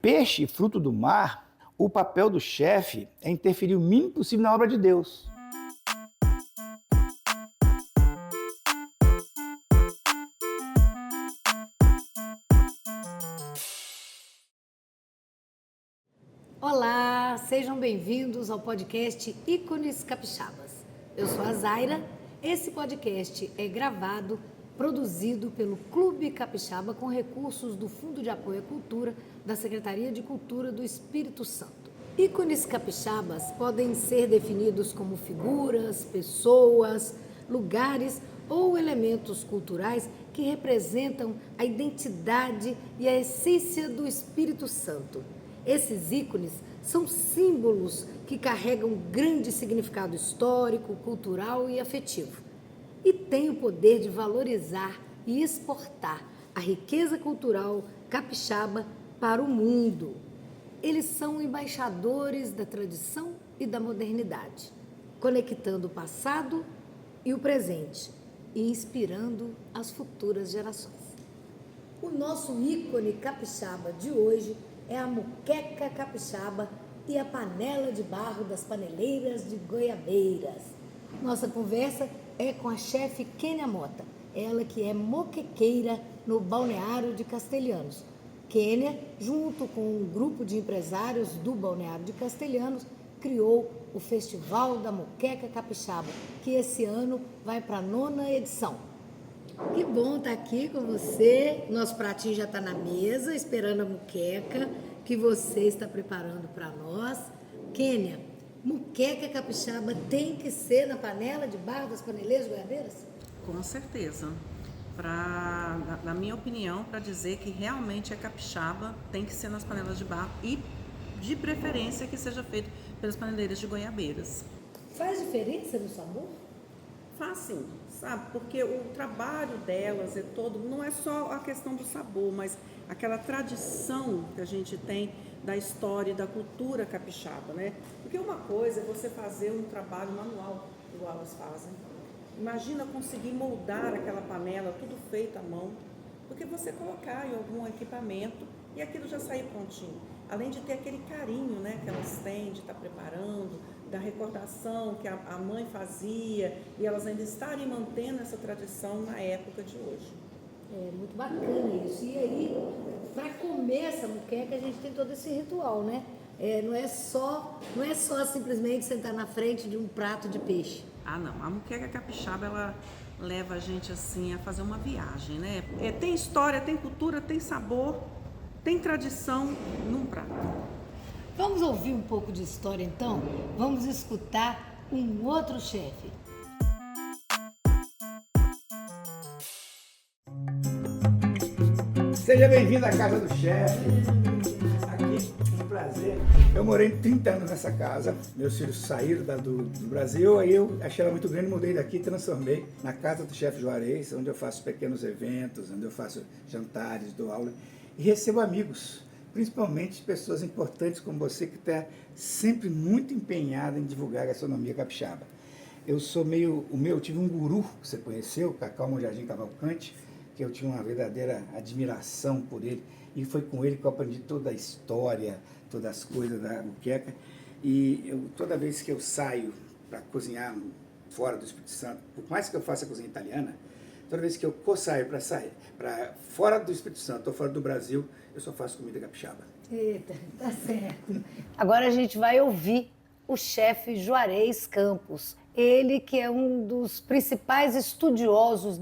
Peixe, fruto do mar, o papel do chefe é interferir o mínimo possível na obra de Deus. Olá, sejam bem-vindos ao podcast Ícones Capixabas. Eu sou a Zaira. Esse podcast é gravado, produzido pelo Clube Capixaba com recursos do Fundo de Apoio à Cultura da Secretaria de Cultura do Espírito Santo. Ícones capixabas podem ser definidos como figuras, pessoas, lugares ou elementos culturais que representam a identidade e a essência do Espírito Santo. Esses ícones são símbolos que carregam grande significado histórico, cultural e afetivo e têm o poder de valorizar e exportar a riqueza cultural capixaba para o mundo. Eles são embaixadores da tradição e da modernidade, conectando o passado e o presente e inspirando as futuras gerações. O nosso ícone capixaba de hoje é a muqueca capixaba e a panela de barro das paneleiras de Goiabeiras. Nossa conversa é com a chefe Kênia Mota, ela que é moquequeira no Balneário de Castelhanos. Kênia, junto com um grupo de empresários do Balneário de Castelhanos, criou o Festival da Muqueca Capixaba, que esse ano vai para a 9ª edição. Que bom estar aqui com você. Nosso pratinho já está na mesa, esperando a muqueca que você está preparando para nós. Kênia, muqueca capixaba tem que ser na panela de barro das paneleiras goiabeiras? Com certeza. Na minha opinião, para dizer que realmente é capixaba, tem que ser nas panelas de barro e, de preferência, que seja feito pelas paneleiras de Goiabeiras. Faz diferença no sabor? Faz sim, sabe? Porque o trabalho delas é todo, não é só a questão do sabor, mas aquela tradição que a gente tem da história e da cultura capixaba, né? Porque uma coisa é você fazer um trabalho manual, igual elas fazem. Imagina conseguir moldar aquela panela, tudo feito à mão, porque você colocar em algum equipamento e aquilo já sair prontinho. Além de ter aquele carinho, né, que elas têm de estar preparando, da recordação que a mãe fazia, e elas ainda estarem mantendo essa tradição na época de hoje. É muito bacana isso. E aí, para comer essa muqueca, a gente tem todo esse ritual, né? Não é só simplesmente sentar na frente de um prato de peixe. Ah, não. A muqueca capixaba, ela leva a gente assim a fazer uma viagem, né? Tem história, tem cultura, tem sabor, tem tradição num prato. Vamos ouvir um pouco de história então? Vamos escutar um outro chefe. Seja bem-vindo à casa do chefe. Aqui, um prazer. Eu morei 30 anos nessa casa. Meus filhos saíram do Brasil, aí eu achei ela muito grande, mudei daqui e transformei na casa do chefe Juarez, onde eu faço pequenos eventos, onde eu faço jantares, dou aula e recebo amigos, principalmente pessoas importantes como você, que está sempre muito empenhada em divulgar a gastronomia capixaba. Eu tive um guru, que você conheceu, Cacau Monjardim Cavalcante, que eu tinha uma verdadeira admiração por ele, e foi com ele que eu aprendi toda a história, todas as coisas da muqueca, e toda vez que eu saio para cozinhar fora do Espírito Santo, por mais que eu faça cozinha italiana, toda vez que eu saio para fora do Espírito Santo ou fora do Brasil, eu só faço comida capixaba. Eita, tá certo. Agora a gente vai ouvir o chefe Juarez Campos. Ele que é um dos principais estudiosos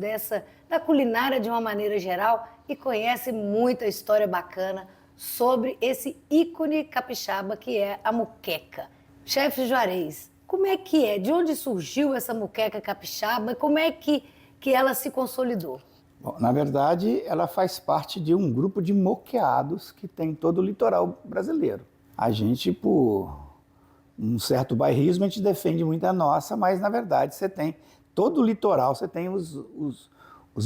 da culinária de uma maneira geral e conhece muita história bacana sobre esse ícone capixaba que é a muqueca. Chefe Juarez, como é que é? De onde surgiu essa muqueca capixaba e como é que ela se consolidou? Bom, na verdade, ela faz parte de um grupo de moqueados que tem todo o litoral brasileiro. A gente, por um certo bairrismo, a gente defende muito a nossa, mas na verdade você tem todo o litoral, você tem os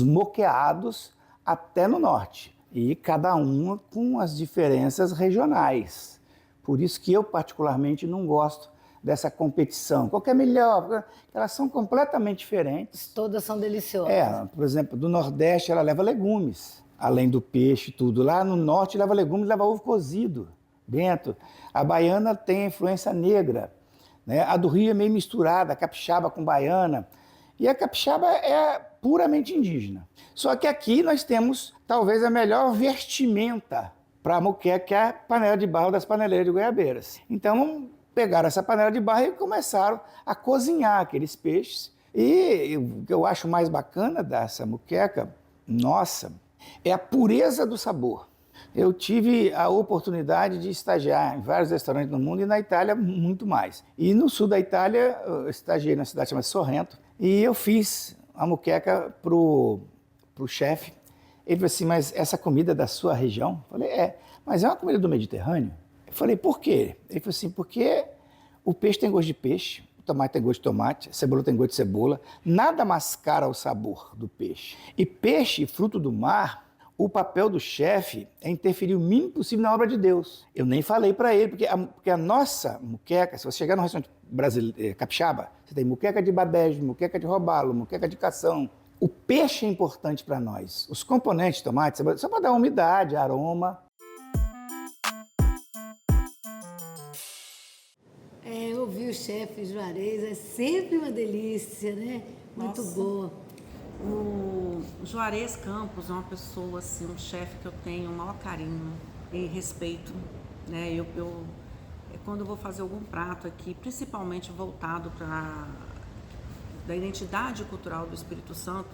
moqueados até no norte, e cada uma com as diferenças regionais. Por isso que eu particularmente não gosto dessa competição. Qual que é melhor? Porque elas são completamente diferentes. Todas são deliciosas. Por exemplo, do Nordeste ela leva legumes. além do peixe, tudo. Lá no norte leva legumes, leva ovo cozido dentro. A baiana tem a influência negra, né? A do Rio é meio misturada, a capixaba com baiana. E a capixaba é puramente indígena. Só que aqui nós temos talvez a melhor vestimenta para a moqueca, que é a panela de barro das paneleiras de Goiabeiras. Então pegaram essa panela de barro e começaram a cozinhar aqueles peixes. E o que eu acho mais bacana dessa moqueca, nossa, é a pureza do sabor. Eu tive a oportunidade de estagiar em vários restaurantes no mundo e na Itália muito mais. E no sul da Itália, eu estagiei numa cidade chamada Sorrento e eu fiz a moqueca pro chefe. Ele falou assim, mas essa comida é da sua região? Eu falei, mas é uma comida do Mediterrâneo? Eu falei, por quê? Ele falou assim, porque o peixe tem gosto de peixe, o tomate tem gosto de tomate, a cebola tem gosto de cebola, nada mascara o sabor do peixe. E peixe, fruto do mar, o papel do chefe é interferir o mínimo possível na obra de Deus. Eu nem falei para ele, porque a nossa moqueca, se você chegar no restaurante brasileiro, capixaba, você tem moqueca de badejo, moqueca de robalo, moqueca de cação. O peixe é importante para nós. Os componentes, tomate, cebola, só para dar umidade, aroma. Ouvir o chefe Juarez é sempre uma delícia, né? Muito boa. O Juarez Campos é uma pessoa, assim, um chefe que eu tenho o maior carinho e respeito, né? Quando eu vou fazer algum prato aqui, principalmente voltado para da identidade cultural do Espírito Santo,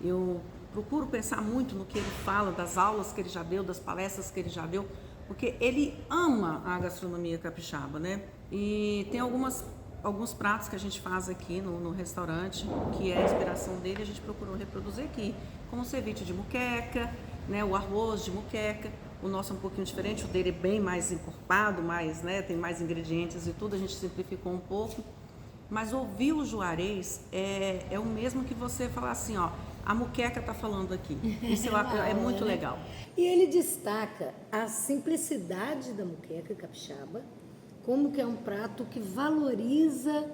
eu procuro pensar muito no que ele fala, das aulas que ele já deu, das palestras que ele já deu, porque ele ama a gastronomia capixaba, né? E tem alguns pratos que a gente faz aqui no restaurante, que é a inspiração dele, a gente procurou reproduzir aqui, como o ceviche de moqueca, né, o arroz de moqueca. O nosso é um pouquinho diferente, o dele é bem mais encorpado, né, tem mais ingredientes e tudo, a gente simplificou um pouco. Mas ouvir o Juarez é o mesmo que você falar assim, ó, a moqueca tá falando aqui. Isso é muito legal. E ele destaca a simplicidade da moqueca capixaba, como que é um prato que valoriza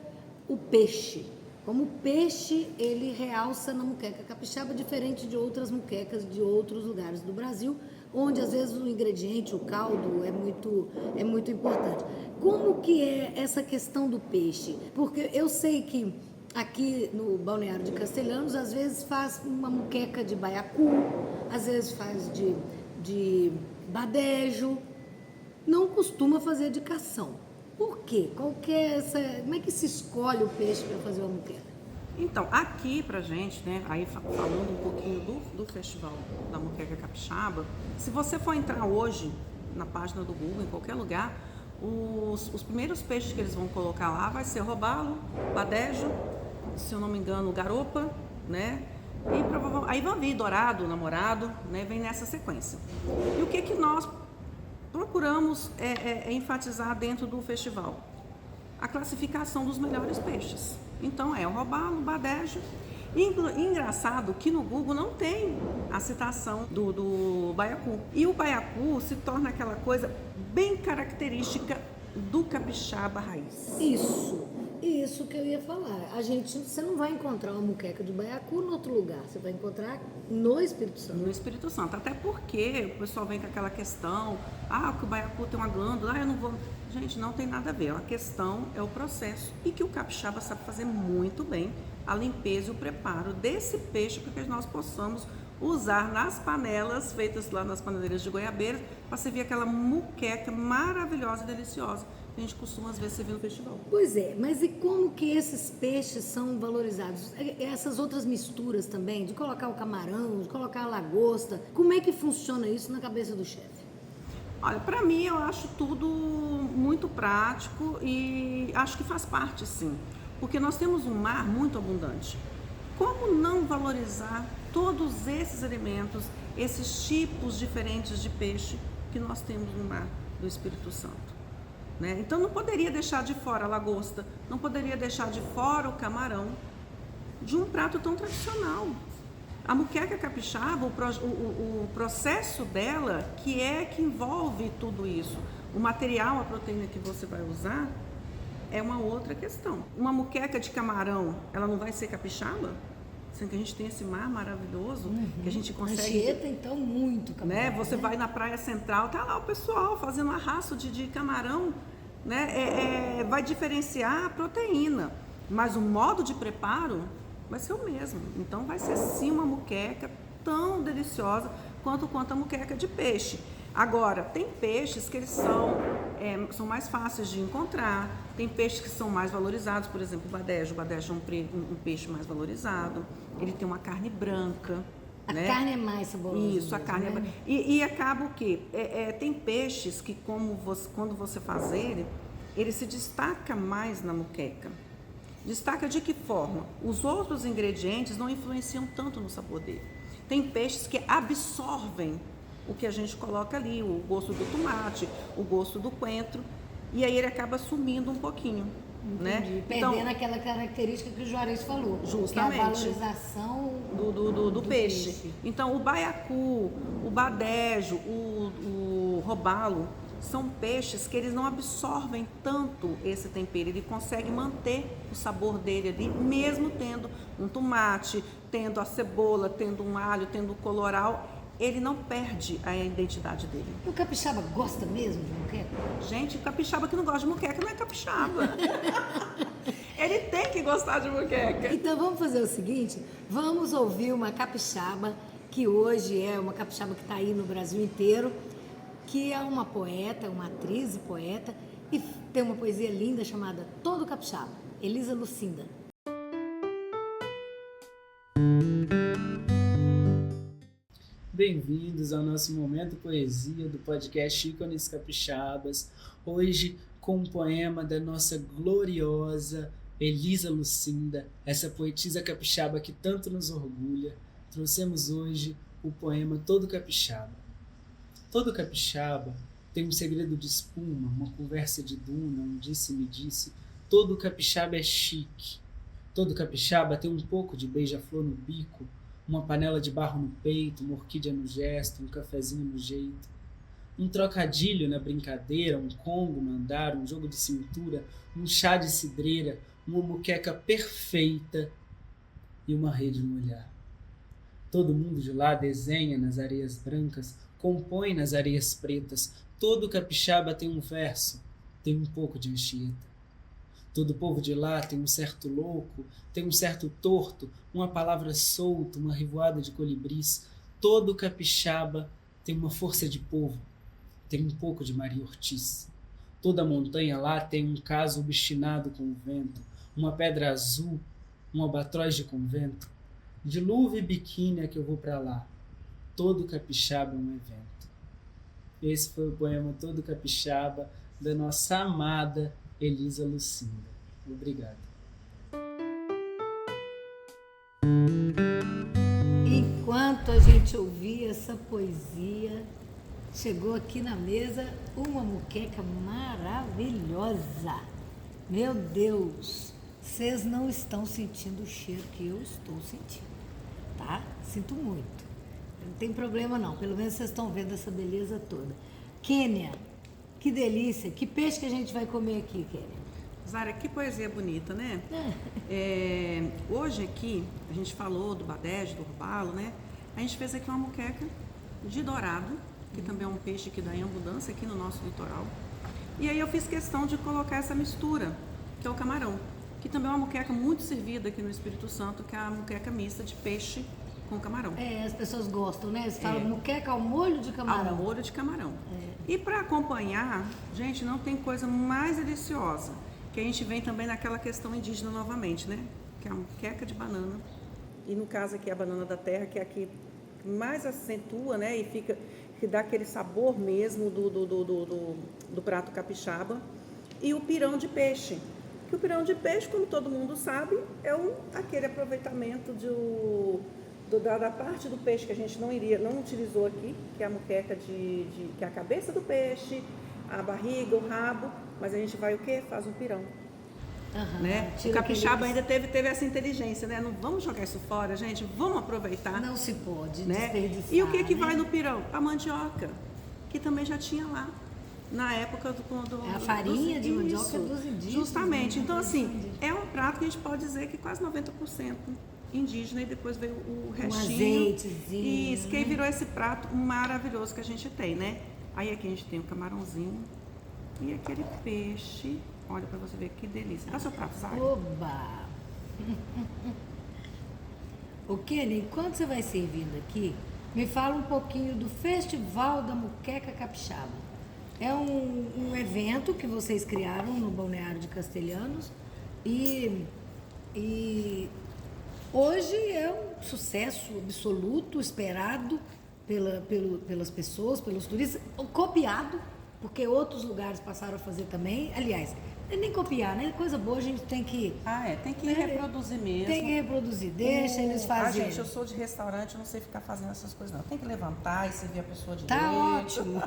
o peixe. Como o peixe, ele realça na moqueca capixaba, diferente de outras moquecas de outros lugares do Brasil, onde às vezes o ingrediente, o caldo, é muito importante. Como que é essa questão do peixe? Porque eu sei que aqui no Balneário de Castelhanos, às vezes faz uma moqueca de baiacu, às vezes faz de badejo, não costuma fazer de cação. Por quê? Como é que se escolhe o peixe para fazer uma moqueca? Então, aqui pra gente, né, aí falando um pouquinho do Festival da Moqueca Capixaba, se você for entrar hoje na página do Google, em qualquer lugar, os primeiros peixes que eles vão colocar lá vai ser robalo, badejo, se eu não me engano, garopa, né? E aí vai vir dourado, namorado, né? Vem nessa sequência. E o que nós procuramos enfatizar dentro do festival? A classificação dos melhores peixes. Então é o robalo, o badejo. Engraçado que no Google não tem a citação do baiacu. E o baiacu se torna aquela coisa bem característica do capixaba raiz. Isso que eu ia falar. Você não vai encontrar uma moqueca de baiacu em outro lugar, você vai encontrar no Espírito Santo. No Espírito Santo, até porque o pessoal vem com aquela questão, que o baiacu tem uma glândula, eu não vou... Gente, não tem nada a ver, a questão é o processo e que o capixaba sabe fazer muito bem a limpeza e o preparo desse peixe para que nós possamos usar nas panelas feitas lá nas paneleiras de Goiabeiras para servir aquela moqueca maravilhosa e deliciosa que a gente costuma às vezes servir no festival. Pois é, mas e como que esses peixes são valorizados? Essas outras misturas também, de colocar o camarão, de colocar a lagosta, como é que funciona isso na cabeça do chefe? Olha, para mim eu acho tudo muito prático e acho que faz parte sim, porque nós temos um mar muito abundante. Como não valorizar todos esses alimentos, esses tipos diferentes de peixe que nós temos no mar do Espírito Santo? Né? Então não poderia deixar de fora a lagosta, não poderia deixar de fora o camarão de um prato tão tradicional. A moqueca capixaba, o processo dela, que envolve tudo isso, o material, a proteína que você vai usar, é uma outra questão. Uma moqueca de camarão, ela não vai ser capixaba? sendo que a gente tem esse mar maravilhoso, que a gente consegue... Anchieta, então, muito camarão. Né? Você vai na Praia Central, tá lá o pessoal fazendo arrasto de camarão, né? Vai diferenciar a proteína, mas o modo de preparo vai ser o mesmo. Então vai ser sim uma moqueca tão deliciosa quanto a moqueca de peixe. Agora, tem peixes que eles são mais fáceis de encontrar, tem peixes que são mais valorizados, por exemplo, o badejo. O badejo é um peixe mais valorizado, ele tem uma carne branca. A carne é mais saborosa. Isso, a mesmo, carne né? E acaba o quê? Tem peixes que, quando você faz ele se destaca mais na moqueca. Destaca de que forma? Os outros ingredientes não influenciam tanto no sabor dele. Tem peixes que absorvem o que a gente coloca ali, o gosto do tomate, o gosto do coentro, e aí ele acaba sumindo um pouquinho. Né? Perdendo aquela característica que o Juarez falou. Justamente. Que é a valorização do peixe. Então, o baiacu, o badejo, o robalo, são peixes que eles não absorvem tanto esse tempero. Ele consegue manter o sabor dele ali, mesmo tendo um tomate, tendo a cebola, tendo um alho, tendo o colorau. Ele não perde a identidade dele. E o capixaba gosta mesmo de moqueca? Gente, o capixaba que não gosta de moqueca não é capixaba. Ele tem que gostar de moqueca. Então vamos fazer o seguinte, vamos ouvir uma capixaba, que hoje é uma capixaba que está aí no Brasil inteiro, que é uma poeta, uma atriz e poeta, e tem uma poesia linda chamada Todo Capixaba, Elisa Lucinda. Bem-vindos ao nosso Momento Poesia do podcast Ícones Capixabas, hoje com um poema da nossa gloriosa Elisa Lucinda, essa poetisa capixaba que tanto nos orgulha. Trouxemos hoje o poema Todo Capixaba. Todo capixaba tem um segredo de espuma, uma conversa de duna, um disse-me-disse. Todo capixaba é chique. Todo capixaba tem um pouco de beija-flor no bico, uma panela de barro no peito, uma orquídea no gesto, um cafezinho no jeito. Um trocadilho na brincadeira, um congo no andar, um jogo de cintura, um chá de cidreira, uma moqueca perfeita e uma rede no olhar. Todo mundo de lá desenha nas areias brancas, compõe nas areias pretas. Todo capixaba tem um verso, tem um pouco de Anchieta. Todo povo de lá tem um certo louco, tem um certo torto, uma palavra solta, uma revoada de colibris. Todo capixaba tem uma força de povo, tem um pouco de Maria Ortiz. Toda montanha lá tem um caso obstinado com o vento, uma pedra azul, um albatroz de convento. De luva e biquíni é que eu vou pra lá. Todo capixaba é um evento. Esse foi o poema Todo Capixaba, da nossa amada Elisa Lucinda. Obrigado. Enquanto a gente ouvia essa poesia, chegou aqui na mesa uma moqueca maravilhosa. Meu Deus, vocês não estão sentindo o cheiro que eu estou sentindo, tá? Sinto muito. Não tem problema não, pelo menos vocês estão vendo essa beleza toda. Kênia, que delícia, que peixe que a gente vai comer aqui, Kênia? Zara, que poesia bonita, né? Hoje aqui, a gente falou do badejo, do robalo, né? A gente fez aqui uma moqueca de dourado, que também é um peixe que dá em abundância aqui no nosso litoral. E aí eu fiz questão de colocar essa mistura, que é o camarão, que também é uma moqueca muito servida aqui no Espírito Santo, que é a moqueca mista de peixe com camarão. As pessoas gostam, né? Eles falam moqueca ao molho de camarão. Ao molho de camarão. E para acompanhar, gente, não tem coisa mais deliciosa, que a gente vem também naquela questão indígena novamente, né? Que é a moqueca de banana. E no caso aqui a banana da terra, que é a que mais acentua, né? E que dá aquele sabor mesmo do prato capixaba. E o pirão de peixe. Que o pirão de peixe, como todo mundo sabe, é aquele aproveitamento da parte do peixe que a gente não utilizou aqui, que é a moqueca que é a cabeça do peixe, a barriga, o rabo, mas a gente vai o quê? Faz um pirão. Né? O capixaba ainda teve essa inteligência, né? Não vamos jogar isso fora, gente, vamos aproveitar. Não se pode, né? Desperdiçar. E o que vai no pirão? A mandioca, que também já tinha lá. Na época a farinha de mandioca dos indígenas. Justamente. Então, assim, é um prato que a gente pode dizer que quase 90% indígena e depois veio o Um restinho. azeitezinho. Isso, que aí virou esse prato maravilhoso que a gente tem, né? Aí aqui a gente tem o camarãozinho e aquele peixe. Olha pra você ver que delícia. Dá seu prato, Zara. Oba! Ô Kenny, enquanto você vai servindo aqui, me fala um pouquinho do Festival da Muqueca Capixaba. É um evento que vocês criaram no Balneário de Castelhanos e hoje é um sucesso absoluto, esperado pelas pessoas, pelos turistas, copiado, porque outros lugares passaram a fazer também. Aliás, não é nem copiar, né? Coisa boa a gente tem que... Tem que reproduzir mesmo. Tem que reproduzir, deixa eles fazerem. Gente, eu sou de restaurante, eu não sei ficar fazendo essas coisas não. Tem que levantar e servir a pessoa direito. Tá ótimo.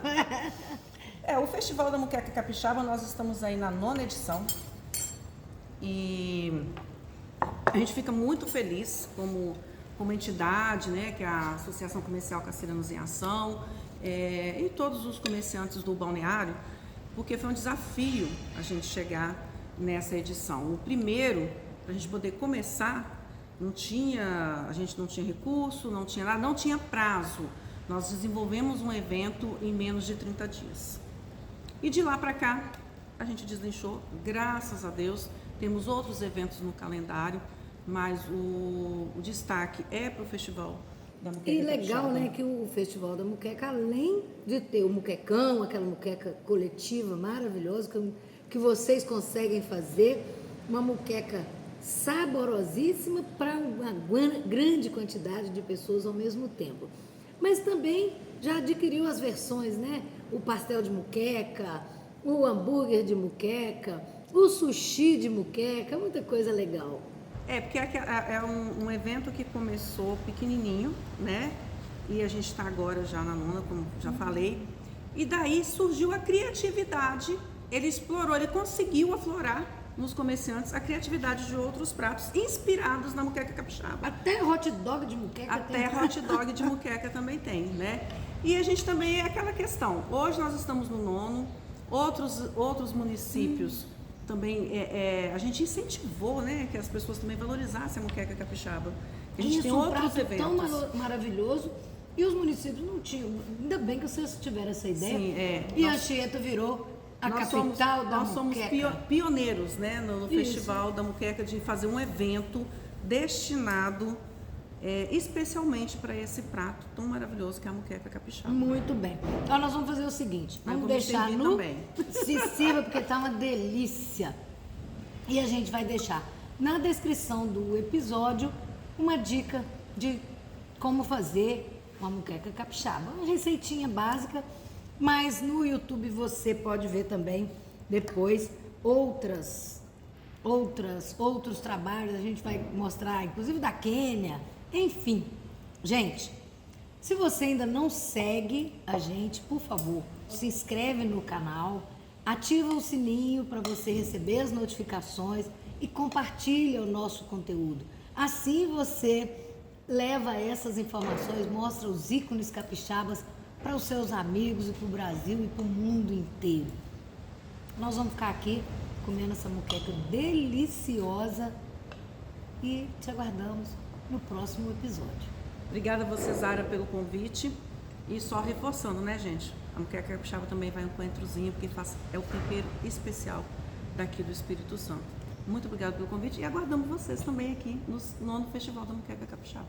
O Festival da Muqueca Capixaba, nós estamos aí na 9ª edição. E a gente fica muito feliz como entidade, né, que é a Associação Comercial Castelhanos em Ação, e todos os comerciantes do balneário, porque foi um desafio a gente chegar nessa edição. O primeiro, para a gente poder começar, a gente não tinha recurso, não tinha nada, não tinha prazo. Nós desenvolvemos um evento em menos de 30 dias. E de lá para cá, a gente deslinchou, graças a Deus. Temos outros eventos no calendário, mas o destaque é para o Festival da Muqueca. E legal, né, que o Festival da Muqueca, além de ter o muquecão, aquela muqueca coletiva maravilhosa, que vocês conseguem fazer, uma muqueca saborosíssima para uma grande quantidade de pessoas ao mesmo tempo. Mas também já adquiriu as versões, né? O pastel de muqueca, o hambúrguer de muqueca, o sushi de muqueca, muita coisa legal. Porque é um evento que começou pequenininho, né? E a gente está agora já na 9ª, como já falei. E daí surgiu a criatividade. Ele explorou, ele conseguiu aflorar nos comerciantes a criatividade de outros pratos inspirados na muqueca capixaba. Até hot dog de muqueca Até hot dog de muqueca também tem, né? E a gente também é aquela questão. Hoje nós estamos no 9º, outros municípios também, a gente incentivou, né, que as pessoas também valorizassem a muqueca capixaba. A gente tem outros eventos. Tão maravilhoso e os municípios não tinham. Ainda bem que vocês tiveram essa ideia. Sim, e a Anchieta virou a capital da Nós somos muqueca. pioneiros, né, no Festival da Muqueca, de fazer um evento destinado especialmente para esse prato tão maravilhoso que é a muqueca capixaba. Muito bem. Então nós vamos fazer o seguinte, vamos vou me deixar servir no... também. Se sirva, porque tá uma delícia. E a gente vai deixar na descrição do episódio uma dica de como fazer uma muqueca capixaba. Uma receitinha básica, mas no YouTube você pode ver também depois outros trabalhos. A gente vai mostrar, inclusive da Quênia. Enfim, gente, se você ainda não segue a gente, por favor, se inscreve no canal, ativa o sininho para você receber as notificações e compartilha o nosso conteúdo. Assim você leva essas informações, mostra os ícones capixabas para os seus amigos e para o Brasil e para o mundo inteiro. Nós vamos ficar aqui comendo essa muqueca deliciosa e te aguardamos no próximo episódio. Obrigada a você, Zara, pelo convite. E só reforçando, né, gente? A muqueca capixaba também vai um coentrozinho, porque é o tempero especial daqui do Espírito Santo. Muito obrigada pelo convite e aguardamos vocês também aqui no 9º Festival da Muqueca Capixaba.